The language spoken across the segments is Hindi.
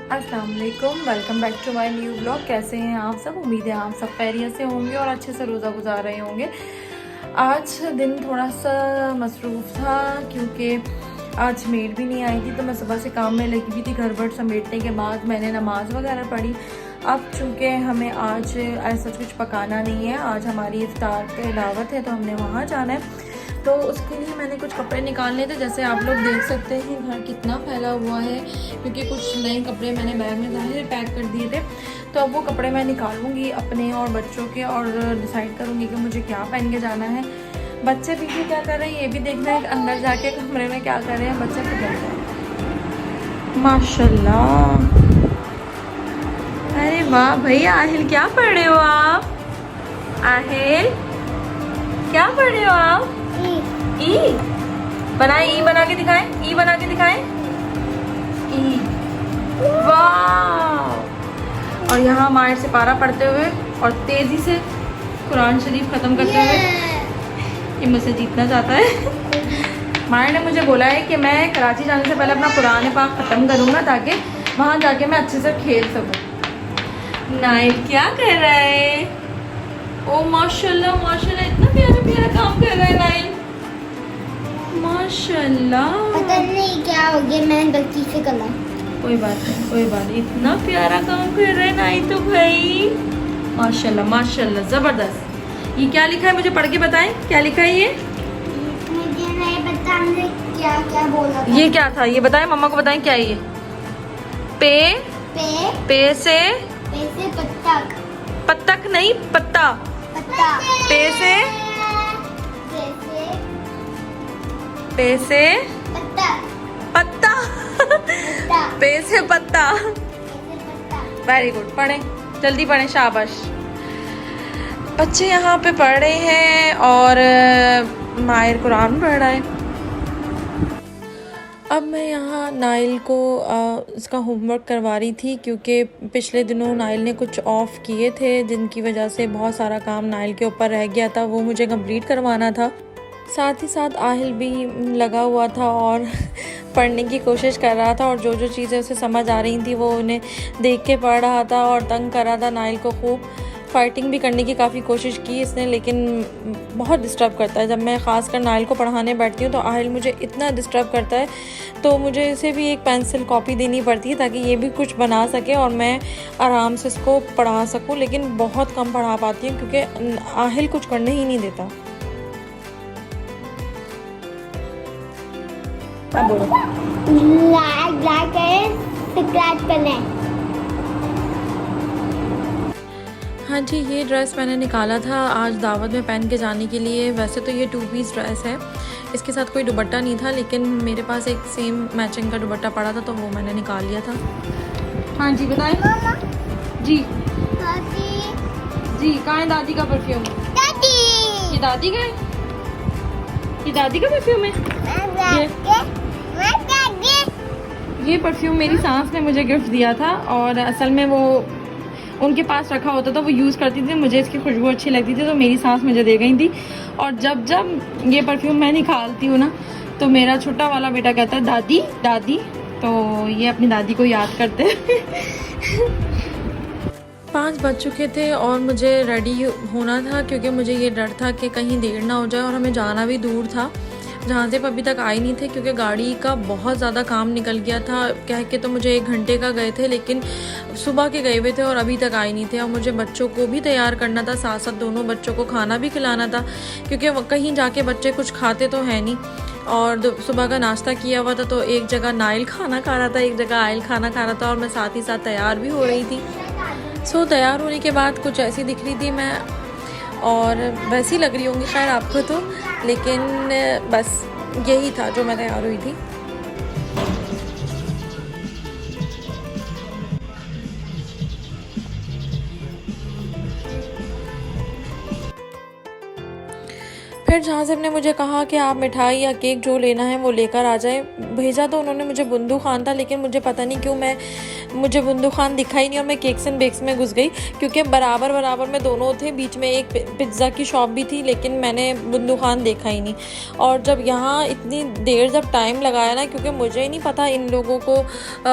अस्सलाम वालेकुम, welcome back to my new blog. कैसे हैं आप सब? उम्मीद है आप सब खैरियत से होंगे और अच्छे से रोज़ा गुजार रहे होंगे। आज दिन थोड़ा सा मसरूफ़ था क्योंकि आज मेड भी नहीं आई थी, तो मैं सुबह से काम में लगी हुई थी। घर बर समेटने के बाद मैंने नमाज़ वगैरह पढ़ी। अब चूँकि हमें आज ऐसा कुछ पकाना नहीं है, आज हमारी इफ्तार पे दावत है तो हमने वहाँ जाना है। तो उसके लिए मैंने कुछ कपड़े निकालने थे। जैसे आप लोग देख सकते हैं घर कितना फैला हुआ है, क्योंकि कुछ नए कपड़े मैंने बैग में ज़ाहिर पैक कर दिए थे। तो अब वो कपड़े मैं निकालूंगी अपने और बच्चों के, और डिसाइड करूंगी कि मुझे क्या पहन के जाना है। बच्चे पीछे क्या कर रहे हैं ये भी देखना है, अंदर जाके कमरे में क्या कर रहे हैं बच्चे। तो कर रहे माशाल्लाह। अरे वाह भैया, आहिल क्या पढ़ रहे हो आप? आहिल क्या पढ़ रहे हो आप? ई बनाए, ई बना के दिखाएं, ई बना के दिखाएं। ई, वाह। और यहाँ मायर से पारा पढ़ते हुए और तेजी से कुरान शरीफ खत्म करते हुए ये मुझसे जीतना चाहता है। मायर ने मुझे बोला है कि मैं कराची जाने से पहले अपना कुरान पाक ख़त्म करूँगा ताकि वहाँ जाके मैं अच्छे से खेल सकूँ। नाइल क्या कर रहा है? ओ माशाल्लाह माशाल्लाह, इतना प्यारा प्यारा काम कर रहा है नाइल, माशाल्लाह। पता नहीं क्या हो गया, मैंने गलती से करा। कोई बात नहीं, कोई बात नहीं, इतना प्यारा काम कर रहा है नाइल तो भाई, माशाल्लाह माशाल्लाह, ज़बरदस्त। ये क्या लिखा है मुझे पढ़ के बताएं, क्या लिखा है ये? मुझे नहीं पता हमने क्या क्या बोला था। ये क्या था ये बताएं, मम्मा को बताएं क्या है ये? पे पे से बत्तख। बत्तख नहीं, पत्ता। पत्ता। पे से पे से पत्ता। पत्ता। पत्ता। पे से पत्ता। पत्ता। वेरी गुड, पढ़ें जल्दी पढ़ें, शाबाश। बच्चे यहाँ पे पढ़ रहे हैं और माहिर कुरान पढ़ रहा है। अब मैं यहाँ नाइल को इसका होमवर्क करवा रही थी, क्योंकि पिछले दिनों नाइल ने कुछ ऑफ़ किए थे जिनकी वजह से बहुत सारा काम नाइल के ऊपर रह गया था, वो मुझे कंप्लीट करवाना था। साथ ही साथ आहिल भी लगा हुआ था और पढ़ने की कोशिश कर रहा था, और जो जो चीज़ें उसे समझ आ रही थी वो उन्हें देख के पढ़ रहा था और तंग कर रहा था नाइल को। खूब फाइटिंग भी करने की काफ़ी कोशिश की इसने, लेकिन बहुत डिस्टर्ब करता है। जब मैं ख़ासकर नाइल को पढ़ाने बैठती हूँ तो आहिल मुझे इतना डिस्टर्ब करता है, तो मुझे इसे भी एक पेंसिल कॉपी देनी पड़ती है ताकि ये भी कुछ बना सके और मैं आराम से इसको पढ़ा सकूँ। लेकिन बहुत कम पढ़ा पाती हूँ क्योंकि आहिल कुछ करने ही नहीं देता। लाइक करें, सब्सक्राइब करें। हाँ जी, ये ड्रेस मैंने निकाला था आज दावत में पहन के जाने के लिए। वैसे तो ये 2 पीस ड्रेस है, इसके साथ कोई दुपट्टा नहीं था, लेकिन मेरे पास एक सेम मैचिंग का दुपट्टा पड़ा था तो वो मैंने निकाल लिया था। हाँ जी बताएं। जी दादी। जी, कहाँ है दादी का परफ्यूम? दादी। ये दादी का है, ये दादी का परफ्यूम है। ये परफ्यूम मेरी सास ने मुझे गिफ्ट दिया था, और असल में वो उनके पास रखा होता था, वो यूज़ करती थी, मुझे इसकी खुशबू अच्छी लगती थी तो मेरी सास मुझे दे गई थी। और जब जब ये परफ्यूम मैं निकालती हूँ ना तो मेरा छोटा वाला बेटा कहता है दादी दादी, तो ये अपनी दादी को याद करते हैं। 5 बज चुके थे और मुझे रेडी होना था, क्योंकि मुझे ये डर था कि कहीं देर ना हो जाए, और हमें जाना भी दूर था जहाँ से अभी तक आई नहीं थे, क्योंकि गाड़ी का बहुत ज़्यादा काम निकल गया था। कह के तो मुझे 1 घंटे का गए थे, लेकिन सुबह के गए हुए थे और अभी तक आई नहीं थे। और मुझे बच्चों को भी तैयार करना था, साथ साथ दोनों बच्चों को खाना भी खिलाना था, क्योंकि कहीं जाके बच्चे कुछ खाते तो है नहीं। और सुबह का नाश्ता किया हुआ था, तो एक जगह नाइल खाना खा रहा था, एक जगह आयल खाना खा रहा था, और मैं साथ ही साथ तैयार भी हो रही थी। सो तैयार होने के बाद कुछ ऐसी दिख रही थी मैं, और वैसी लग रही होंगी शायद आपको तो, लेकिन बस यही था जो मैं तैयार हुई थी। फिर फिर जहाज़िब ने मुझे कहा कि आप मिठाई या केक जो लेना है वो लेकर आ जाए। भेजा तो उन्होंने मुझे बुंदू खान था, लेकिन मुझे पता नहीं क्यों मुझे बुंदू खान दिखा ही नहीं और मैं केक्स एंड बेक्स में घुस गई, क्योंकि बराबर में दोनों थे। बीच में एक पिज़्ज़ा की शॉप भी थी, लेकिन मैंने बुंदू खान देखा ही नहीं। और जब यहाँ इतनी देर जब टाइम लगाया ना, क्योंकि मुझे ही नहीं पता इन लोगों को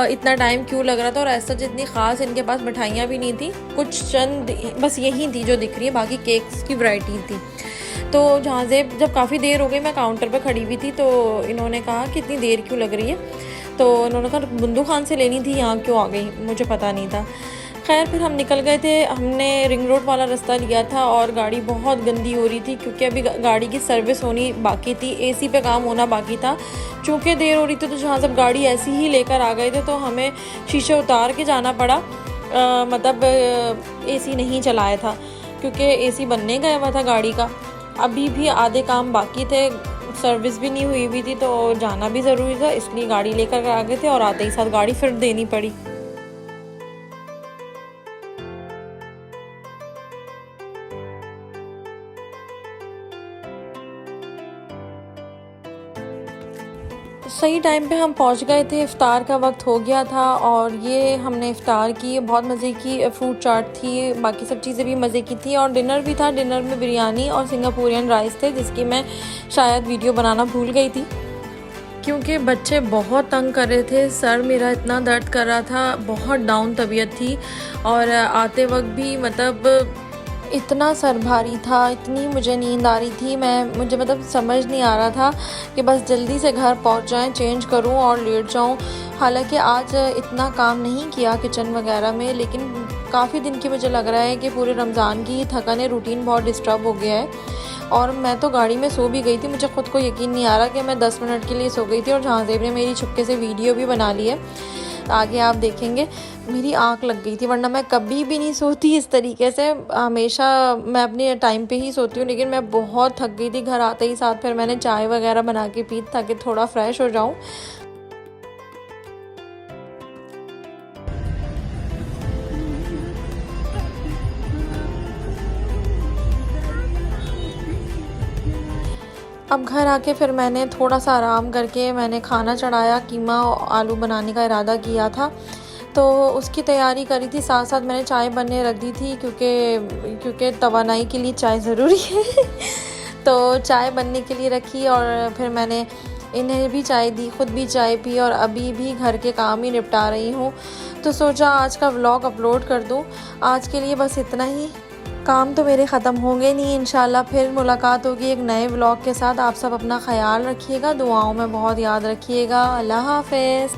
इतना टाइम क्यों लग रहा था। और ऐसा जितनी ख़ास इनके पास मिठाइयाँ भी नहीं थी, कुछ चंद बस यही थी जो दिख रही है, बाकी केक्स की वैरायटी थी। तो जहाज़िब जब काफ़ी देर हो गई, मैं काउंटर पर खड़ी हुई थी, तो इन्होंने कहा कि इतनी देर क्यों लग रही है। तो इन्होंने कहा बुंदू खान से लेनी थी, यहाँ क्यों आ गई, मुझे पता नहीं था। खैर फिर हम निकल गए थे। हमने रिंग रोड वाला रास्ता लिया था और गाड़ी बहुत गंदी हो रही थी, क्योंकि अभी गाड़ी की सर्विस होनी बाकी थी, एसी पे काम होना बाकी था। चूँकि देर हो रही थी तो जहाँ सब गाड़ी ऐसी ही लेकर आ गए थे, तो हमें शीशे उतार के जाना पड़ा। मतलब एसी नहीं चलाया था, क्योंकि एसी बनने गया हुआ था गाड़ी का। अभी भी आधे काम बाकी थे, सर्विस भी नहीं हुई थी, तो जाना भी ज़रूरी था, इसलिए गाड़ी लेकर आ गए थे और आते ही साथ गाड़ी फिर देनी पड़ी। सही टाइम पे हम पहुंच गए थे। इफ़्तार का वक्त हो गया था और ये हमने इफ़्तार की, बहुत मज़े की। फ्रूट चाट थी, बाकी सब चीज़ें भी मज़े की थी और डिनर भी था। डिनर में बिरयानी और सिंगापुरियन राइस थे, जिसकी मैं शायद वीडियो बनाना भूल गई थी, क्योंकि बच्चे बहुत तंग कर रहे थे। सर मेरा इतना दर्द कर रहा था, बहुत डाउन तबीयत थी और आते वक्त भी मतलब इतना सर भारी था, इतनी मुझे नींद आ रही थी। मुझे मतलब समझ नहीं आ रहा था कि बस जल्दी से घर पहुंच जाएं, चेंज करूं और लेट जाऊं। हालांकि आज इतना काम नहीं किया किचन वगैरह में, लेकिन काफ़ी दिन की मुझे लग रहा है कि पूरे रमज़ान की थकान है, रूटीन बहुत डिस्टर्ब हो गया है। और मैं तो गाड़ी में सो भी गई थी, मुझे ख़ुद को यकीन नहीं आ रहा कि मैं 10 मिनट के लिए सो गई थी। और जहाज़िब ने मेरी छुपके से वीडियो भी बना ली है, आगे आप देखेंगे। मेरी आँख लग गई थी, वरना मैं कभी भी नहीं सोती इस तरीके से। हमेशा मैं अपने टाइम पे ही सोती हूँ, लेकिन मैं बहुत थक गई थी। घर आते ही साथ फिर मैंने चाय वगैरह बना के पी, ताकि थोड़ा फ्रेश हो जाऊँ। अब घर आके फिर मैंने थोड़ा सा आराम करके मैंने खाना चढ़ाया। कीमा आलू बनाने का इरादा किया था, तो उसकी तैयारी करी थी। साथ साथ मैंने चाय बनने रख दी थी, क्योंकि तवानाई के लिए चाय ज़रूरी है। तो चाय बनने के लिए रखी और फिर मैंने इन्हें भी चाय दी, ख़ुद भी चाय पी और अभी भी घर के काम ही निपटा रही हूँ। तो सोचा आज का व्लॉग अपलोड कर दूँ। आज के लिए बस इतना ही। काम तो मेरे ख़त्म होंगे नहीं, इंशाल्लाह फिर मुलाकात होगी एक नए व्लॉग के साथ। आप सब अपना ख्याल रखिएगा, दुआओं में बहुत याद रखिएगा। अल्लाह हाफ़िज़।